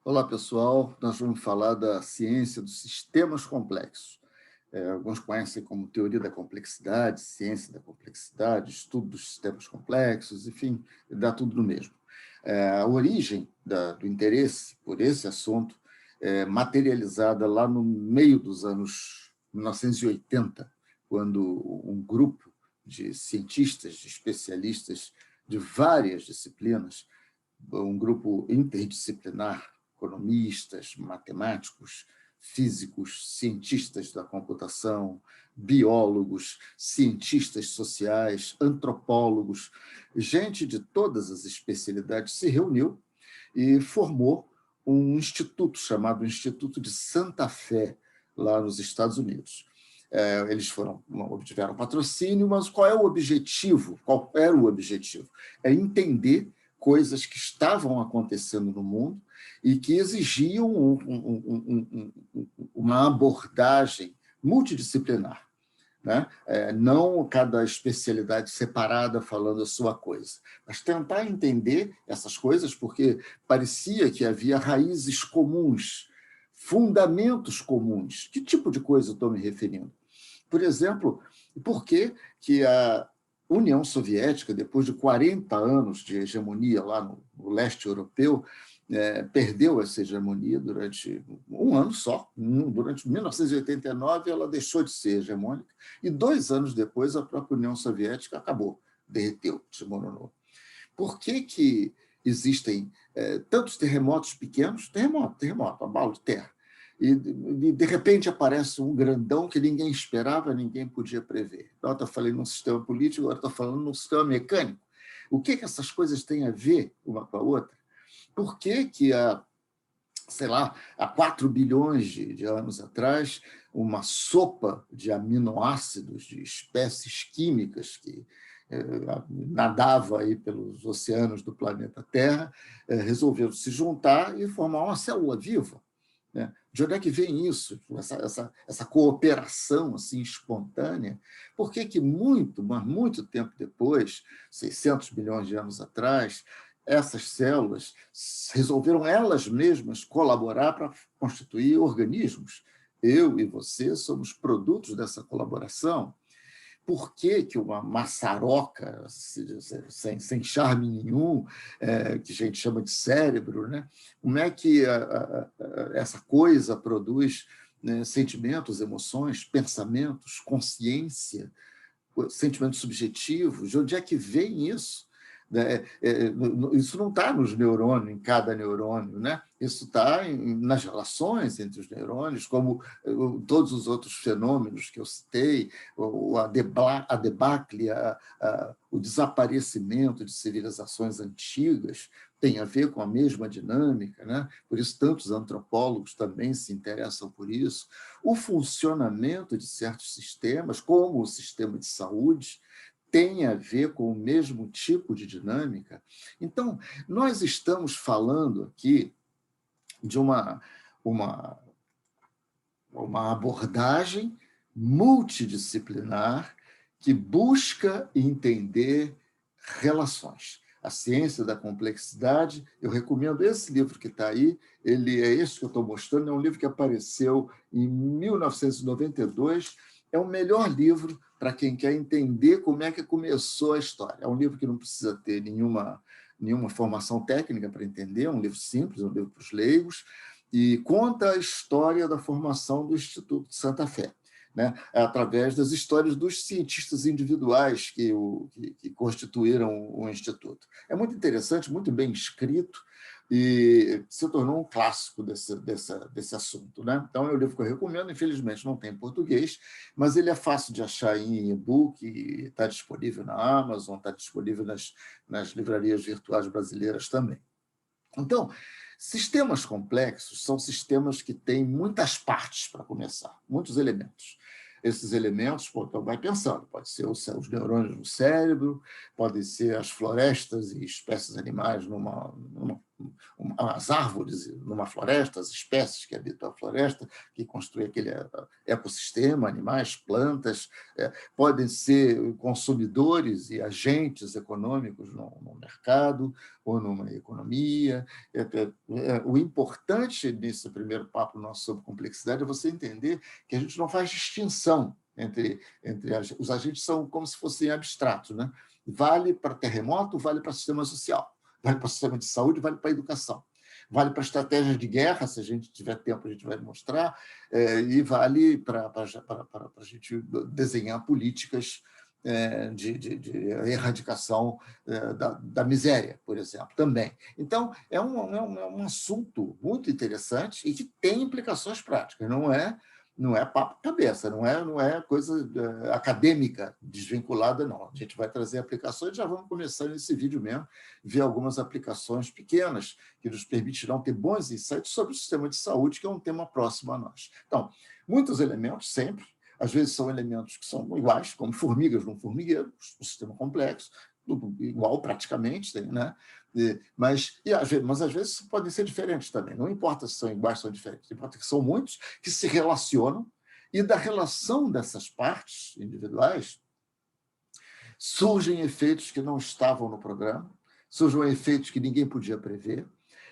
Olá, pessoal. Nós vamos falar da ciência dos sistemas complexos. Alguns conhecem como teoria da complexidade, ciência da complexidade, estudo dos sistemas complexos, enfim, dá tudo no mesmo. A origem do interesse por esse assunto é materializada lá no meio dos anos 1980, quando um grupo de cientistas, de especialistas de várias disciplinas, um grupo interdisciplinar, economistas, matemáticos, físicos, cientistas da computação, biólogos, cientistas sociais, antropólogos, gente de todas as especialidades se reuniu e formou um instituto chamado Instituto de Santa Fé, lá nos Estados Unidos. Eles obtiveram patrocínio, mas qual é o objetivo? Qual era o objetivo? É entender coisas que estavam acontecendo no mundo e que exigiam uma abordagem multidisciplinar, né? Não cada especialidade separada falando a sua coisa, mas tentar entender essas coisas, porque parecia que havia raízes comuns, fundamentos comuns. Que tipo de coisa eu estou me referindo? Por exemplo, por que a União Soviética, depois de 40 anos de hegemonia lá no leste europeu, perdeu essa hegemonia durante um ano só. Durante 1989, ela deixou de ser hegemônica, e 2 anos depois, a própria União Soviética acabou, derreteu, desmoronou. Por que existem tantos terremotos pequenos? Terremoto, abalo de terra. E, de repente, aparece um grandão que ninguém esperava, ninguém podia prever. Então, eu estou falando num sistema político, agora estou falando num sistema mecânico. O que essas coisas têm a ver uma com a outra? Por que sei lá, há 4 bilhões de anos atrás, uma sopa de aminoácidos, de espécies químicas que nadava aí pelos oceanos do planeta Terra, resolveu se juntar e formar uma célula viva, né? De onde é que vem isso? Essa cooperação assim, espontânea? Por que mas muito tempo depois, 600 bilhões de anos atrás, essas células resolveram elas mesmas colaborar para constituir organismos? Eu e você somos produtos dessa colaboração. Por que uma maçaroca, sem charme nenhum, que a gente chama de cérebro, né? Como é que essa coisa produz, né, sentimentos, emoções, pensamentos, consciência, sentimentos subjetivos? De onde é que vem isso? Isso não está nos neurônios, em cada neurônio, né? Isso está nas relações entre os neurônios, como todos os outros fenômenos que eu citei, a debacle, o desaparecimento de civilizações antigas, tem a ver com a mesma dinâmica, né? Por isso tantos antropólogos também se interessam por isso. O funcionamento de certos sistemas, como o sistema de saúde, tem a ver com o mesmo tipo de dinâmica. Então, nós estamos falando aqui de uma abordagem multidisciplinar que busca entender relações. A ciência da complexidade, eu recomendo esse livro que está aí, ele é esse que eu estou mostrando, é um livro que apareceu em 1992, é o melhor livro para quem quer entender como é que começou a história. É um livro que não precisa ter nenhuma formação técnica para entender, é um livro simples, é um livro para os leigos, e conta a história da formação do Instituto de Santa Fé, né, através das histórias dos cientistas individuais que constituíram o Instituto. É muito interessante, muito bem escrito, e se tornou um clássico desse assunto, né? Então, é um livro que eu recomendo, infelizmente não tem em português, mas ele é fácil de achar em e-book, está disponível na Amazon, está disponível nas livrarias virtuais brasileiras também. Então, sistemas complexos são sistemas que têm muitas partes para começar, muitos elementos. Esses elementos, então vai pensando, pode ser os neurônios no cérebro, podem ser as florestas e espécies animais as árvores numa floresta, as espécies que habitam a floresta, que construem aquele ecossistema, animais, plantas, podem ser consumidores e agentes econômicos no mercado ou numa economia. O importante nesse primeiro papo nosso sobre complexidade é você entender que a gente não faz distinção entre os agentes, são como se fossem abstratos, né? Vale para terremoto, vale para sistema social, vale para o sistema de saúde, vale para a educação, vale para estratégias de guerra, se a gente tiver tempo a gente vai mostrar, e vale para a gente desenhar políticas de erradicação da miséria, por exemplo, também. Então, é um assunto muito interessante e que tem implicações práticas, não é papo-cabeça, não é coisa acadêmica desvinculada, não. A gente vai trazer aplicações, já vamos começar nesse vídeo mesmo, ver algumas aplicações pequenas que nos permitirão ter bons insights sobre o sistema de saúde, que é um tema próximo a nós. Então, muitos elementos, sempre, às vezes são elementos que são iguais, como formigas num formigueiro, um sistema complexo, tudo igual praticamente, né? Mas às vezes podem ser diferentes também. Não importa se são iguais ou são diferentes, importa que são muitos que se relacionam, e da relação dessas partes individuais surgem efeitos que não estavam no programa, surgem efeitos que ninguém podia prever,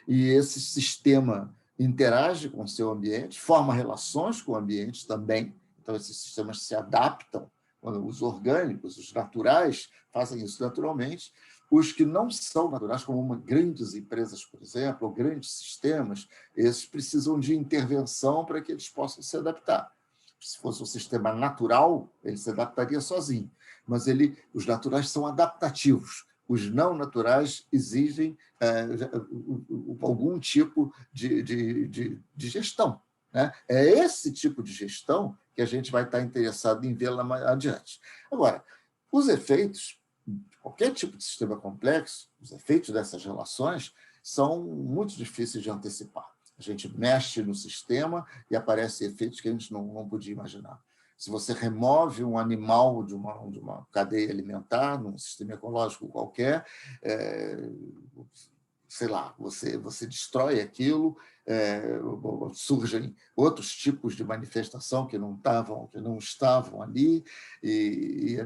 e esse sistema interage com o seu ambiente, forma relações com o ambiente também. Então, esses sistemas se adaptam. Os orgânicos, os naturais, fazem isso naturalmente. Os que não são naturais, como grandes empresas, por exemplo, ou grandes sistemas, esses precisam de intervenção para que eles possam se adaptar. Se fosse um sistema natural, ele se adaptaria sozinho. Mas os naturais são adaptativos. Os não naturais exigem algum tipo de gestão, né? É esse tipo de gestão que a gente vai estar interessado em vê-la mais adiante. Agora, os efeitos de qualquer tipo de sistema complexo, os efeitos dessas relações, são muito difíceis de antecipar. A gente mexe no sistema e aparecem efeitos que a gente não podia imaginar. Se você remove um animal de uma cadeia alimentar, num sistema ecológico qualquer, sei lá, você destrói aquilo, surgem outros tipos de manifestação que não estavam ali, e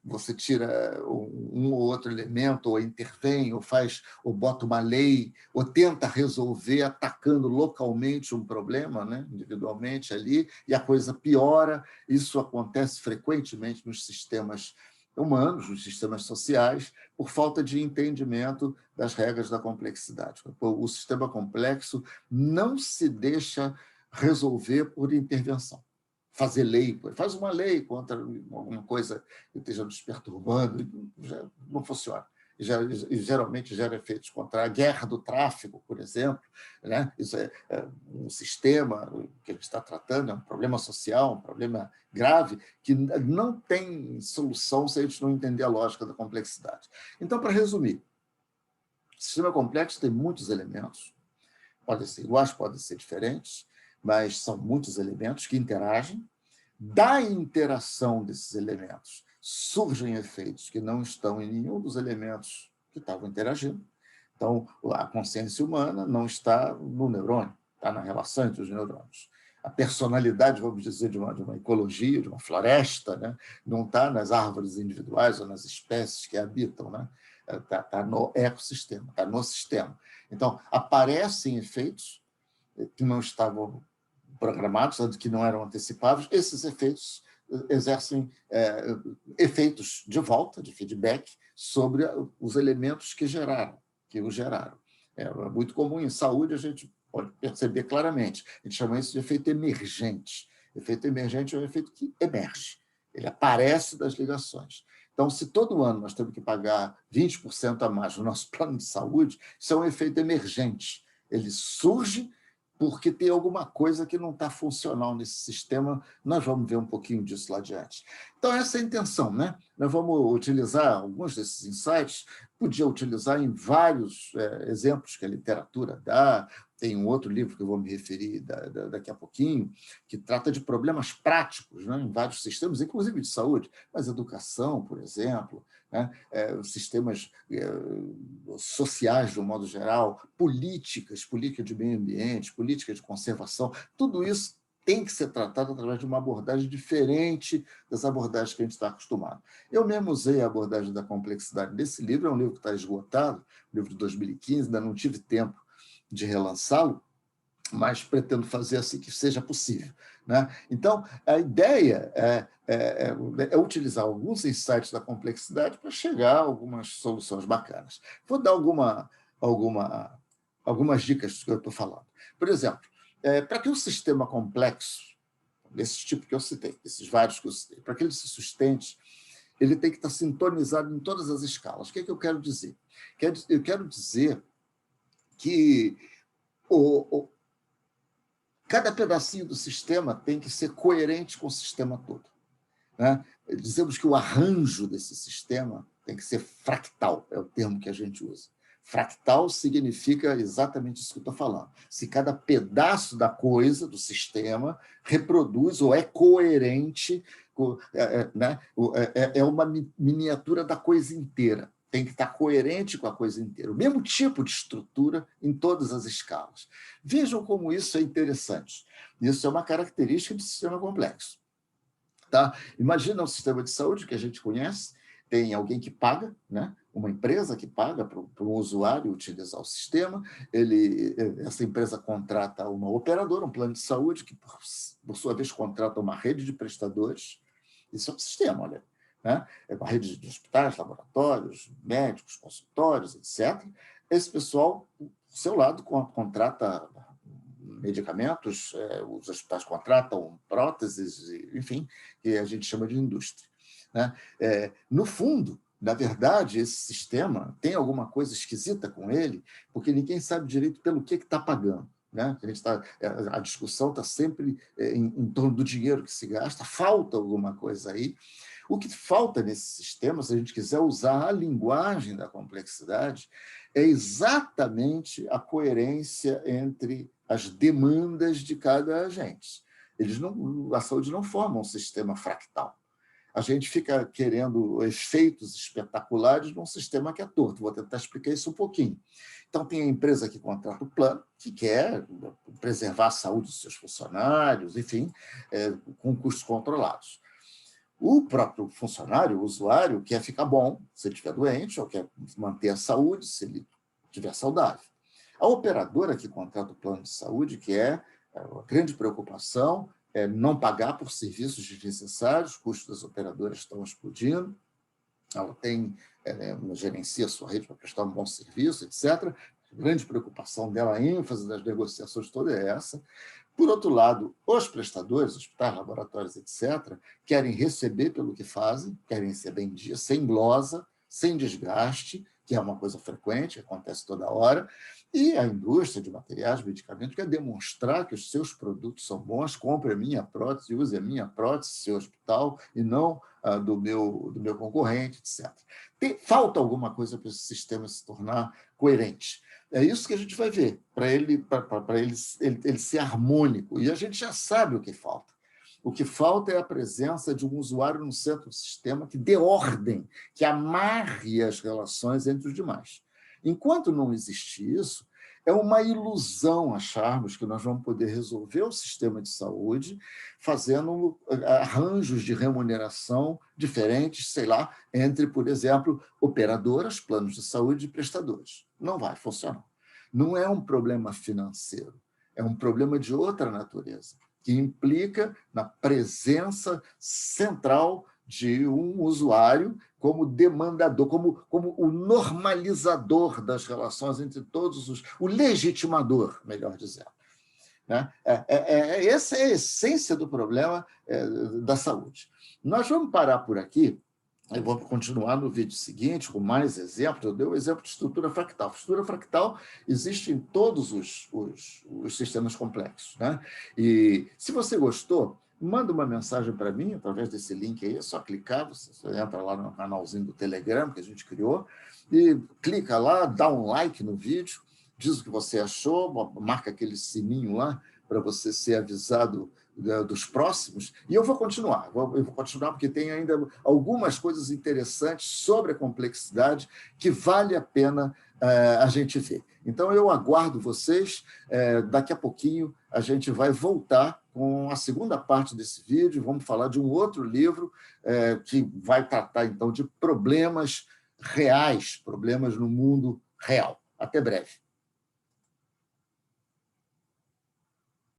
você tira um ou outro elemento, ou intervém, ou bota uma lei, ou tenta resolver atacando localmente um problema, né, individualmente ali, e a coisa piora. Isso acontece frequentemente nos sistemas humanos, nos sistemas sociais, por falta de entendimento das regras da complexidade. O sistema complexo não se deixa resolver por intervenção. Fazer lei, faz uma lei contra alguma coisa que esteja nos perturbando, já não funciona. E geralmente gera efeitos contra a guerra do tráfico, por exemplo, né? Isso é um sistema que a gente está tratando, é um problema social, um problema grave, que não tem solução se a gente não entender a lógica da complexidade. Então, para resumir, o sistema complexo tem muitos elementos, podem ser iguais, podem ser diferentes, mas são muitos elementos que interagem. Da interação desses elementos surgem efeitos que não estão em nenhum dos elementos que estavam interagindo. Então, a consciência humana não está no neurônio, está na relação entre os neurônios. A personalidade, vamos dizer, de uma ecologia, de uma floresta, né, não está nas árvores individuais ou nas espécies que habitam, né? Está no ecossistema, está no sistema. Então, aparecem efeitos que não estavam programados, que não eram antecipados. Esses efeitos exercem efeitos de volta, de feedback, sobre os elementos que o geraram. É muito comum em saúde, a gente pode perceber claramente. A gente chama isso de efeito emergente. Efeito emergente é um efeito que emerge, ele aparece das ligações. Então, se todo ano nós temos que pagar 20% a mais no nosso plano de saúde, isso é um efeito emergente. Ele surge porque tem alguma coisa que não está funcional nesse sistema. Nós vamos ver um pouquinho disso lá adiante. Então, essa é a intenção, né? Nós vamos utilizar alguns desses insights, podia utilizar em vários exemplos que a literatura dá. Tem um outro livro que eu vou me referir daqui a pouquinho, que trata de problemas práticos, né, em vários sistemas, inclusive de saúde, mas educação, por exemplo, né, sistemas sociais, de um modo geral, política de meio ambiente, política de conservação, tudo isso tem que ser tratado através de uma abordagem diferente das abordagens que a gente está acostumado. Eu mesmo usei a abordagem da complexidade desse livro, é um livro que está esgotado, livro de 2015, ainda não tive tempo de relançá-lo, mas pretendo fazer assim que seja possível, né? Então, a ideia é utilizar alguns insights da complexidade para chegar a algumas soluções bacanas. Vou dar algumas dicas do que eu estou falando. Por exemplo, para que um sistema complexo, desse tipo que eu citei, desses vários que eu citei, para que ele se sustente, ele tem que estar sintonizado em todas as escalas. O que é que eu quero dizer? Eu quero dizer que cada pedacinho do sistema tem que ser coerente com o sistema todo, né? Dizemos que o arranjo desse sistema tem que ser fractal, é o termo que a gente usa. Fractal significa exatamente isso que eu estou falando. Se cada pedaço da coisa, do sistema, reproduz ou é coerente, né? É uma miniatura da coisa inteira. Tem que estar coerente com a coisa inteira. O mesmo tipo de estrutura em todas as escalas. Vejam como isso é interessante. Isso é uma característica do sistema complexo. Tá? Imagina um sistema de saúde que a gente conhece, tem alguém que paga, né? Uma empresa que paga para o usuário utilizar o sistema, essa empresa contrata uma operadora, um plano de saúde, que, por sua vez, contrata uma rede de prestadores. Isso é um sistema, olha. Né? É uma rede de hospitais, laboratórios, médicos, consultórios, etc. Esse pessoal, do seu lado, contrata medicamentos, os hospitais contratam próteses, enfim, que a gente chama de indústria. Né? No fundo, na verdade, esse sistema tem alguma coisa esquisita com ele, porque ninguém sabe direito pelo que está pagando. Né? A discussão está sempre em torno do dinheiro que se gasta, falta alguma coisa aí. O que falta nesse sistema, se a gente quiser usar a linguagem da complexidade, é exatamente a coerência entre as demandas de cada agente. A saúde não forma um sistema fractal. A gente fica querendo efeitos espetaculares num sistema que é torto. Vou tentar explicar isso um pouquinho. Então, tem a empresa que contrata o plano, que quer preservar a saúde dos seus funcionários, enfim, com custos controlados. O próprio funcionário, o usuário, quer ficar bom se ele estiver doente, ou quer manter a saúde se ele estiver saudável. A operadora que contrata o plano de saúde, que é a grande preocupação, é não pagar por serviços desnecessários, os custos das operadoras estão explodindo, ela gerencia a sua rede para prestar um bom serviço, etc. A grande preocupação dela, a ênfase das negociações toda é essa. Por outro lado, os prestadores, hospitais, laboratórios, etc., querem receber pelo que fazem, querem receber em dia, sem glosa, sem desgaste, que é uma coisa frequente, acontece toda hora, e a indústria de materiais, medicamentos, quer demonstrar que os seus produtos são bons, compre a minha prótese, use a minha prótese, seu hospital, e não do meu concorrente, etc. Falta alguma coisa para esse sistema se tornar coerente. É isso que a gente vai ver, para ele ser harmônico. E a gente já sabe o que falta. O que falta é a presença de um usuário no centro do sistema que dê ordem, que amarre as relações entre os demais. Enquanto não existe isso, é uma ilusão acharmos que nós vamos poder resolver o sistema de saúde fazendo arranjos de remuneração diferentes, sei lá, entre, por exemplo, operadoras, planos de saúde e prestadores. Não vai funcionar. Não é um problema financeiro, é um problema de outra natureza, que implica na presença central de um usuário como demandador, como o normalizador das relações entre todos o legitimador, melhor dizendo. Né? Essa é a essência do problema da saúde. Nós vamos parar por aqui. Eu vou continuar no vídeo seguinte com mais exemplos. Eu dei o exemplo de estrutura fractal. A estrutura fractal existe em todos os sistemas complexos. Né? E se você gostou, manda uma mensagem para mim, através desse link aí, é só clicar, você entra lá no canalzinho do Telegram que a gente criou, e clica lá, dá um like no vídeo, diz o que você achou, marca aquele sininho lá para você ser avisado dos próximos, e eu vou continuar porque tem ainda algumas coisas interessantes sobre a complexidade que vale a pena a gente ver. Então, eu aguardo vocês, daqui a pouquinho a gente vai voltar com a segunda parte desse vídeo, vamos falar de um outro livro que vai tratar, então, de problemas reais, problemas no mundo real. Até breve.